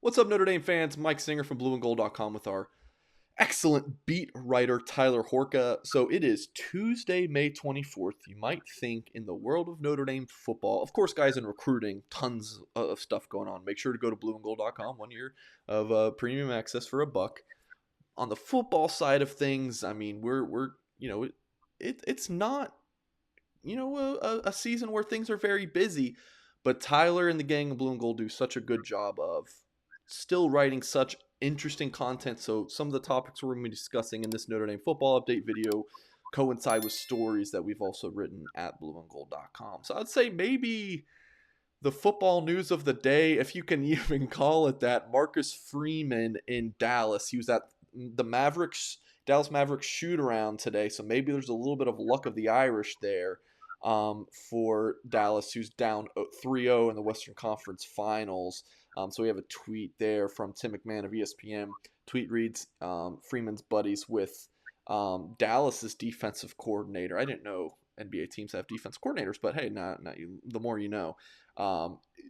What's up, Notre Dame fans? Mike Singer from blueandgold.com with our excellent beat writer, Tyler Horka. So it is Tuesday, May 24th. You might think in the world of Notre Dame football, of course, guys, in recruiting, tons of stuff going on. Make sure to go to blueandgold.com, 1 year of premium access for $1. On the football side of things, I mean, we're it's not a season where things are very busy, but Tyler and the gang of Blue and Gold do such a good job of still writing such interesting content. So some of the topics we're going to be discussing in this Notre Dame football update video coincide with stories that we've also written at blueandgold.com. So I'd say maybe the football news of the day, if you can even call it that, Marcus Freeman in Dallas. He was at the Dallas Mavericks shoot around today, so maybe there's a little bit of luck of the Irish there for Dallas, who's down 3-0 in the Western Conference Finals. So we have a tweet there from Tim McMahon of ESPN. Tweet reads, Freeman's buddies with Dallas's defensive coordinator. I didn't know NBA teams have defense coordinators, but hey, not you. The more you know.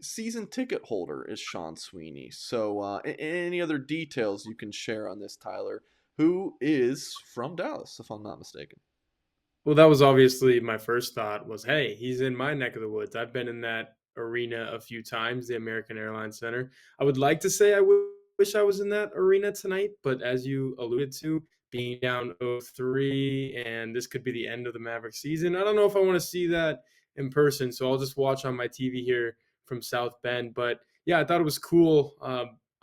Season ticket holder is Sean Sweeney. So any other details you can share on this, Tyler, who is from Dallas, if I'm not mistaken? Well, that was obviously my first thought was, hey, he's in my neck of the woods. I've been in that arena a few times, the American Airlines Center. I would like to say wish I was in that arena tonight, but as you alluded to, being down 0-3 and this could be the end of the Maverick season, I don't know if I want to see that in person, so I'll just watch on my TV here from South Bend. But yeah, I thought it was cool.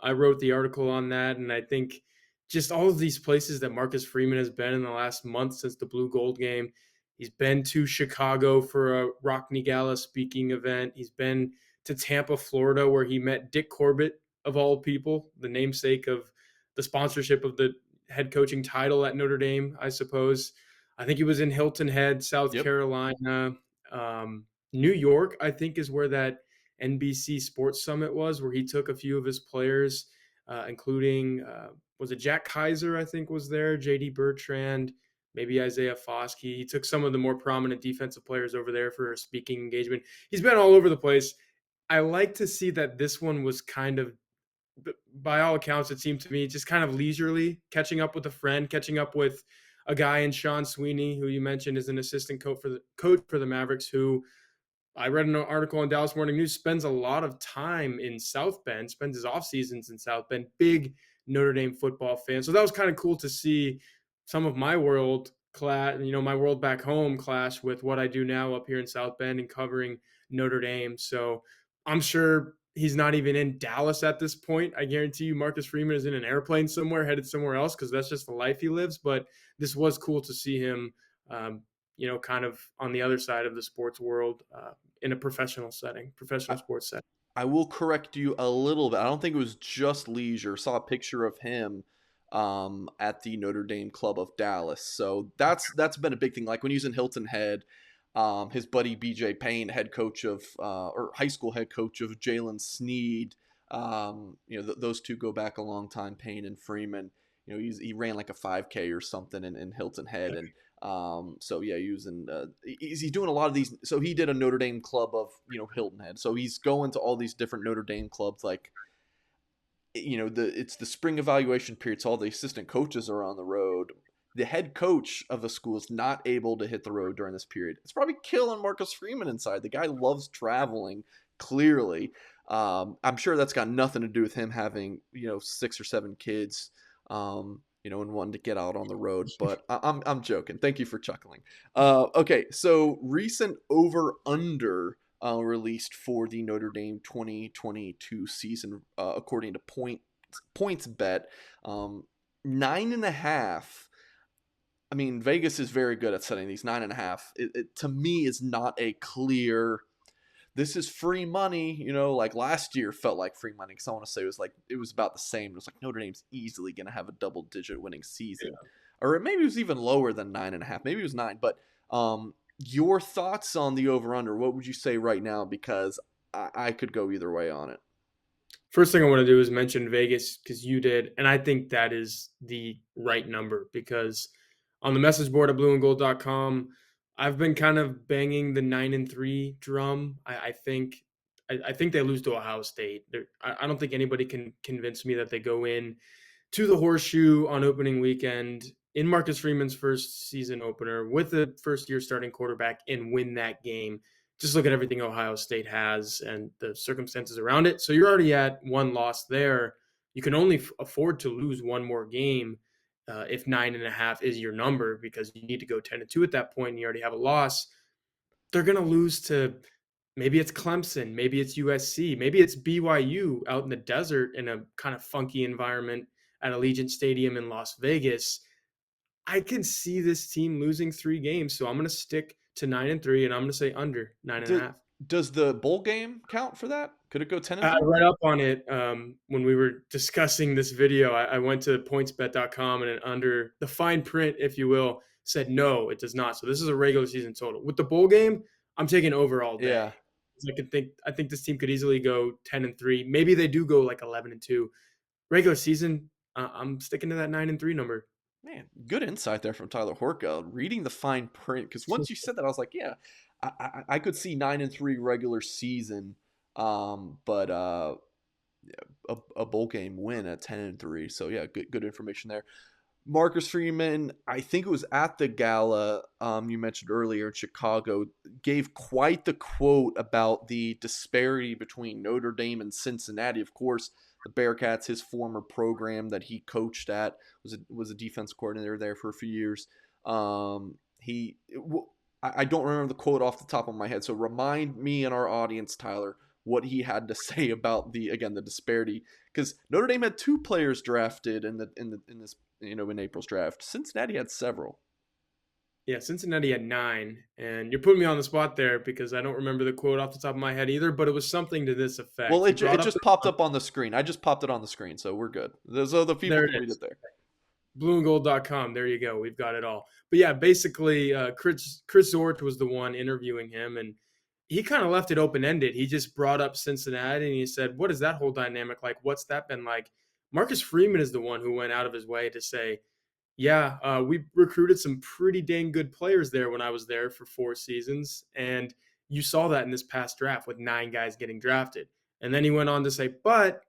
I wrote the article on that, and I think just all of these places that Marcus Freeman has been in the last month since the Blue Gold game. He's been to Chicago for a Rockne Gala speaking event. He's been to Tampa, Florida, where he met Dick Corbett, of all people, the namesake of the sponsorship of the head coaching title at Notre Dame, I suppose. I think he was in Hilton Head, South Yep. Carolina. New York, I think, is where that NBC Sports Summit was, where he took a few of his players, including was it Jack Kaiser, I think, was there, JD Bertrand, maybe Isaiah Foskey. He took some of the more prominent defensive players over there for a speaking engagement. He's been all over the place. I like to see that this one was kind of, by all accounts, it seemed to me just kind of leisurely, catching up with a friend, catching up with a guy in Sean Sweeney, who you mentioned is an assistant coach for the Mavericks, who I read an article in Dallas Morning News, spends a lot of time in South Bend, spends his off seasons in South Bend, big Notre Dame football fan. So that was kind of cool to see some of my world clash, my world back home clash with what I do now up here in South Bend and covering Notre Dame. So I'm sure he's not even in Dallas at this point. I guarantee you Marcus Freeman is in an airplane somewhere, headed somewhere else, because that's just the life he lives. But this was cool to see him, kind of on the other side of the sports world, in a professional setting, professional I, sports setting. I will correct you a little bit. I don't think it was just leisure. Saw a picture of him at the Notre Dame Club of Dallas. So that's been a big thing. Like when he was in Hilton Head, his buddy BJ Payne, head coach of or high school head coach of Jalen Sneed. Those two go back a long time. Payne and Freeman. He ran like a 5K or something in Hilton Head, and so yeah, he was in. He's doing a lot of these. So he did a Notre Dame club of Hilton Head. So he's going to all these different Notre Dame clubs, like it's the spring evaluation period, so all the assistant coaches are on the road. The head coach of the school is not able to hit the road during this period. It's probably killing Marcus Freeman inside. The guy loves traveling, clearly. I'm sure that's got nothing to do with him having 6 or 7 kids, and wanting to get out on the road. But I'm joking. Thank you for chuckling. Okay, so recent over/under released for the Notre Dame 2022 season, according to points bet, 9.5. I mean, Vegas is very good at setting these 9.5. It to me is not a clear. This is free money, like last year felt like free money, because I want to say it was about the same. It was like Notre Dame's easily going to have a double-digit winning season, or maybe it was even lower than 9.5. Maybe it was 9. But your thoughts on the over/under? What would you say right now? Because I could go either way on it. First thing I want to do is mention Vegas, because you did, and I think that is the right number, because on the message board at blueandgold.com, I've been kind of banging the 9-3 drum. I think I think they lose to Ohio State. I don't think anybody can convince me that they go in to the Horseshoe on opening weekend in Marcus Freeman's first season opener with a first year starting quarterback and win that game. Just look at everything Ohio State has and the circumstances around it. So you're already at one loss there. You can only afford to lose one more game if 9.5 is your number, because you need to go 10-2 at that point and you already have a loss. They're going to lose to, maybe it's Clemson, maybe it's USC, maybe it's BYU out in the desert in a kind of funky environment at Allegiant Stadium in Las Vegas. I can see this team losing 3 games, so I'm going to stick to 9-3, and I'm going to say under 9.5. Does the bowl game count for that? Could it go 10 and I 3? read up on it when we were discussing this video. I went to pointsbet.com, and under the fine print, if you will, said no, it does not. So this is a regular season total. With the bowl game, I'm taking over all day. Yeah. I think this team could easily go 10-3. Maybe they do go like 11-2. Regular season, I'm sticking to that 9-3 number. Man, good insight there from Tyler Horka. Reading the fine print, because once you said that, I was like, yeah, I could see 9-3 regular season, but a bowl game win at 10-3. So yeah, good information there. Marcus Freeman, I think it was at the gala you mentioned earlier in Chicago, gave quite the quote about the disparity between Notre Dame and Cincinnati. Of course, the Bearcats, his former program that he coached at, was a defense coordinator there for a few years. I don't remember the quote off the top of my head, so remind me and our audience, Tyler, what he had to say about the disparity, because Notre Dame had 2 players drafted in this in April's draft. Cincinnati had several. Yeah, Cincinnati had 9, and you're putting me on the spot there because I don't remember the quote off the top of my head either, but it was something to this effect. Well, He it brought up just popped up on the screen. I just popped it on the screen, so we're good. So the people There can it read is. it there. Blueandgold.com. There you go. We've got it all. But yeah, basically, Chris Zort was the one interviewing him, and he kind of left it open ended. He just brought up Cincinnati and he said, "What is that whole dynamic like? What's that been like?" Marcus Freeman is the one who went out of his way to say, "Yeah, we recruited some pretty dang good players there when I was there for 4 seasons, and you saw that in this past draft with 9 guys getting drafted." And then he went on to say, "But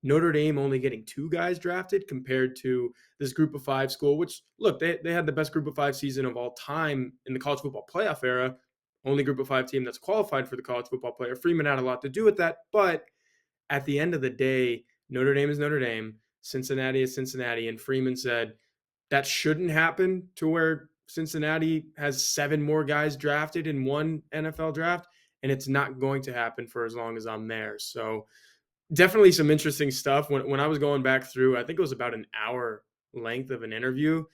Notre Dame only getting 2 guys drafted compared to this group of 5 school, which, look, they had the best group of 5 season of all time in the college football playoff era, only group of 5 team that's qualified for the college football player. Freeman had a lot to do with that, but at the end of the day, Notre Dame is Notre Dame, Cincinnati is Cincinnati." And Freeman said that shouldn't happen to where Cincinnati has 7 more guys drafted in one NFL draft, and it's not going to happen for as long as I'm there. So definitely some interesting stuff. When I was going back through, I think it was about an hour length of an interview,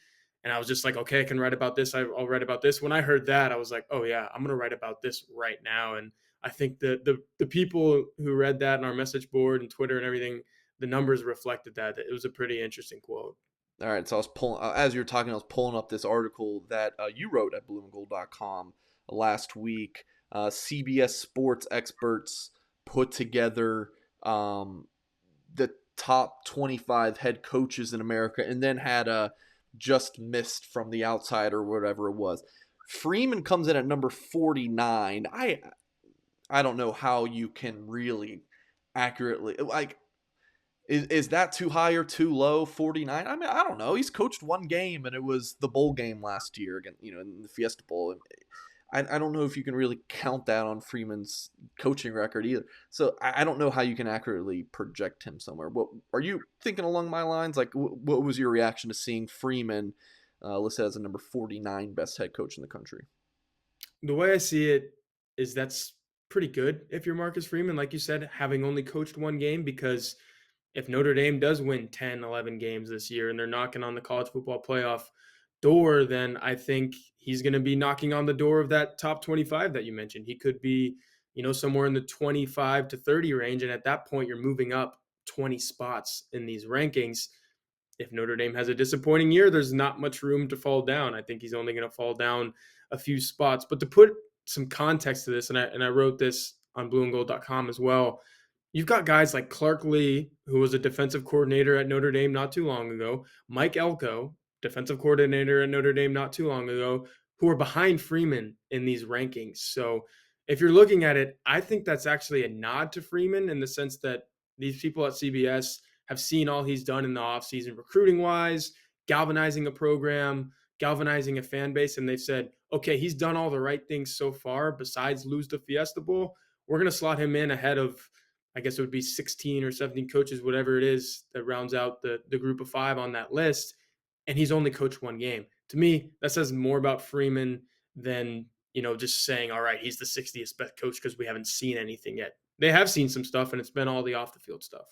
and I was just like, okay, I can write about this. I'll write about this. When I heard that, I was like, oh yeah, I'm gonna write about this right now. And I think the people who read that in our message board and Twitter and everything, the numbers reflected that. It was a pretty interesting quote. All right, so I was pulling as you were talking. I was pulling up this article that you wrote at blueandgold.com last week. CBS Sports experts put together the top 25 head coaches in America, and then had a just missed from the outside or whatever it was. Freeman comes in at number 49. I don't know how you can really accurately, like, is that too high or too low? 49. I mean, I don't know. He's coached 1 game, and it was the bowl game last year again, in the Fiesta Bowl. I don't know if you can really count that on Freeman's coaching record either. So I don't know how you can accurately project him somewhere. What are you thinking along my lines? Like, what was your reaction to seeing Freeman listed as a number 49 best head coach in the country? The way I see it is that's pretty good if you're Marcus Freeman, like you said, having only coached 1 game, because if Notre Dame does win 10, 11 games this year and they're knocking on the college football playoff door, then I think he's going to be knocking on the door of that top 25 that you mentioned. He could be, somewhere in the 25 to 30 range. And at that point, you're moving up 20 spots in these rankings. If Notre Dame has a disappointing year, there's not much room to fall down. I think he's only going to fall down a few spots. But to put some context to this, and I wrote this on blueandgold.com as well, you've got guys like Clark Lee, who was a defensive coordinator at Notre Dame not too long ago, Mike Elko, defensive coordinator at Notre Dame not too long ago, who are behind Freeman in these rankings. So if you're looking at it, I think that's actually a nod to Freeman in the sense that these people at CBS have seen all he's done in the offseason recruiting wise, galvanizing a program, galvanizing a fan base, and they've said, okay, he's done all the right things so far besides lose the Fiesta Bowl. We're going to slot him in ahead of, I guess it would be 16 or 17 coaches, whatever it is that rounds out the group of five on that list. And he's only coached one game. To me, that says more about Freeman than, just saying, all right, he's the 60th best coach because we haven't seen anything yet. They have seen some stuff, and it's been all the off the field stuff.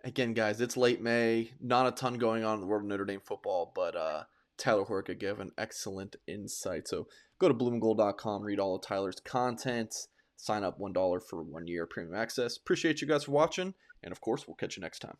Again, guys, it's late May. Not a ton going on in the world of Notre Dame football, but Tyler Horka gave an excellent insight. So go to blueandgold.com, read all of Tyler's content, sign up $1 for 1 year premium access. Appreciate you guys for watching, and of course, we'll catch you next time.